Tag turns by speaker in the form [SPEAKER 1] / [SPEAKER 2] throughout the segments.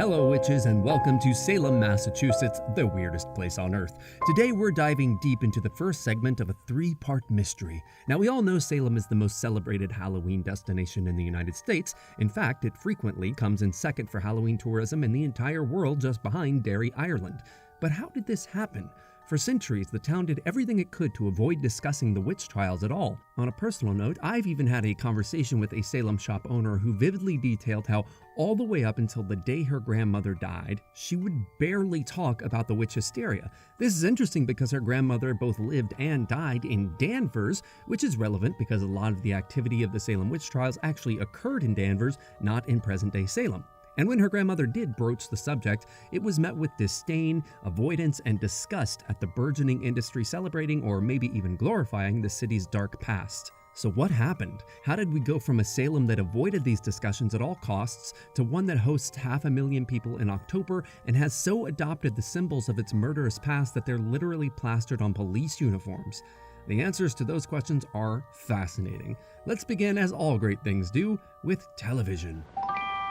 [SPEAKER 1] Hello, witches, and welcome to Salem, Massachusetts, the weirdest place on earth. Today, we're diving deep into the first segment of a three-part mystery. Now, we all know Salem is the most celebrated Halloween destination in the United States. In fact, it frequently comes in second for Halloween tourism in the entire world, just behind Derry, Ireland. But how did this happen? For centuries, the town did everything it could to avoid discussing the witch trials at all. On a personal note, I've even had a conversation with a Salem shop owner who vividly detailed how all the way up until the day her grandmother died, she would barely talk about the witch hysteria. This is interesting because her grandmother both lived and died in Danvers, which is relevant because a lot of the activity of the Salem witch trials actually occurred in Danvers, not in present-day Salem. And when her grandmother did broach the subject, it was met with disdain, avoidance, and disgust at the burgeoning industry celebrating or maybe even glorifying the city's dark past. So what happened? How did we go from a Salem that avoided these discussions at all costs to one that hosts 500,000 people in October and has so adopted the symbols of its murderous past that they're literally plastered on police uniforms? The answers to those questions are fascinating. Let's begin, as all great things do, with television.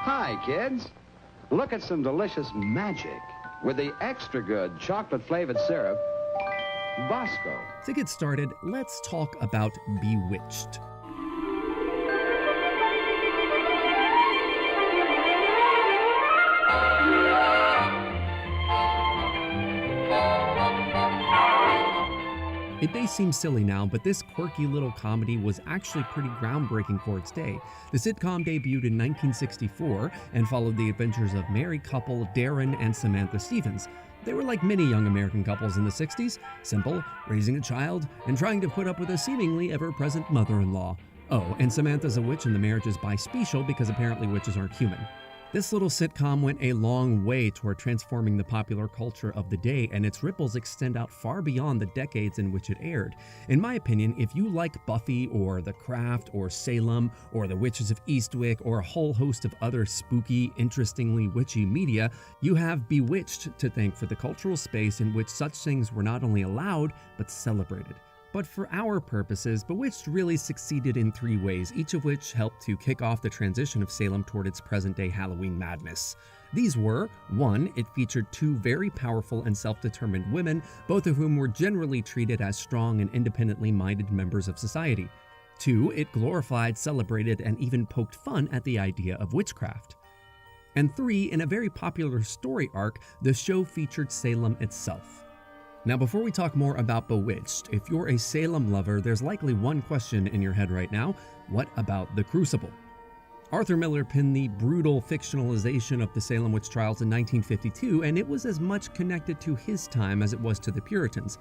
[SPEAKER 2] Hi, kids. Look at some delicious magic with the extra good chocolate-flavored syrup, Bosco.
[SPEAKER 1] To get started, let's talk about Bewitched. It may seem silly now, but this quirky little comedy was actually pretty groundbreaking for its day. The sitcom debuted in 1964 and followed the adventures of married couple Darren and Samantha Stevens. They were like many young American couples in the 60s, simple, raising a child, and trying to put up with a seemingly ever-present mother-in-law. Oh, and Samantha's a witch and the marriage is bispecial because apparently witches aren't human. This little sitcom went a long way toward transforming the popular culture of the day, and its ripples extend out far beyond the decades in which it aired. In my opinion, if you like Buffy or The Craft or Salem or The Witches of Eastwick or a whole host of other spooky, interestingly witchy media, you have Bewitched to thank for the cultural space in which such things were not only allowed, but celebrated. But for our purposes, Bewitched really succeeded in three ways, each of which helped to kick off the transition of Salem toward its present-day Halloween madness. These were, 1, it featured 2 very powerful and self-determined women, both of whom were generally treated as strong and independently minded members of society. 2, it glorified, celebrated, and even poked fun at the idea of witchcraft. And 3, in a very popular story arc, the show featured Salem itself. Now, before we talk more about Bewitched, if you're a Salem lover, there's likely one question in your head right now: what about the Crucible? Arthur Miller penned the brutal fictionalization of the Salem witch trials in 1952, and it was as much connected to his time as it was to the Puritans.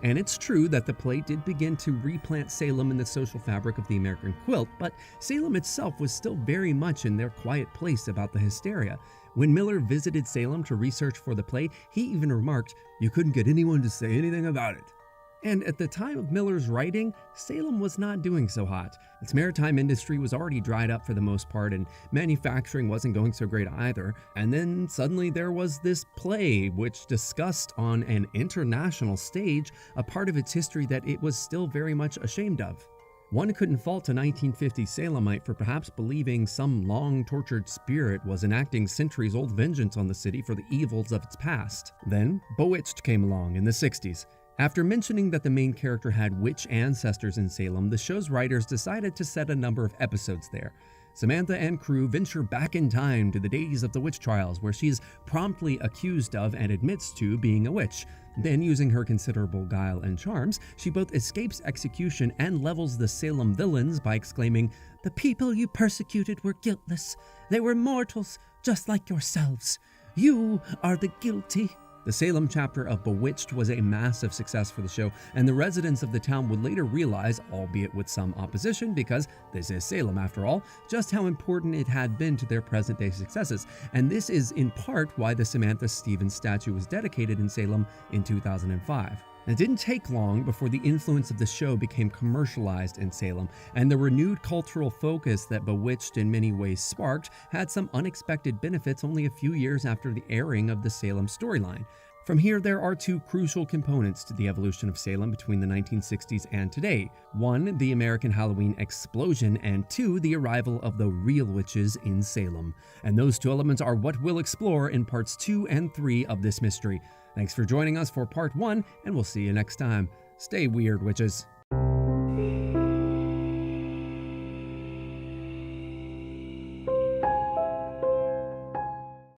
[SPEAKER 1] And it's true that the play did begin to replant Salem in the social fabric of the American quilt, but Salem itself was still very much in their quiet place about the hysteria. When Miller visited Salem to research for the play, he even remarked, "You couldn't get anyone to say anything about it." And at the time of Miller's writing, Salem was not doing so hot. Its maritime industry was already dried up for the most part, and manufacturing wasn't going so great either. And then suddenly there was this play, which discussed on an international stage a part of its history that it was still very much ashamed of. One couldn't fault a 1950 Salemite for perhaps believing some long-tortured spirit was enacting centuries-old vengeance on the city for the evils of its past. Then, Bewitched came along in the 60s. After mentioning that the main character had witch ancestors in Salem, the show's writers decided to set a number of episodes there. Samantha and crew venture back in time to the days of the witch trials, where she's promptly accused of and admits to being a witch. Then, using her considerable guile and charms, she both escapes execution and levels the Salem villains by exclaiming, "The people you persecuted were guiltless. They were mortals, just like yourselves. You are the guilty." The Salem chapter of Bewitched was a massive success for the show, and the residents of the town would later realize, albeit with some opposition because this is Salem after all, just how important it had been to their present-day successes. And this is in part why the Samantha Stevens statue was dedicated in Salem in 2005. It didn't take long before the influence of the show became commercialized in Salem, and the renewed cultural focus that Bewitched in many ways sparked had some unexpected benefits only a few years after the airing of the Salem storyline. From here, there are two crucial components to the evolution of Salem between the 1960s and today. One, the American Halloween explosion, and two, the arrival of the real witches in Salem. And those two elements are what we'll explore in parts 2 and 3 of this mystery. Thanks for joining us for part 1, and we'll see you next time. Stay weird, witches.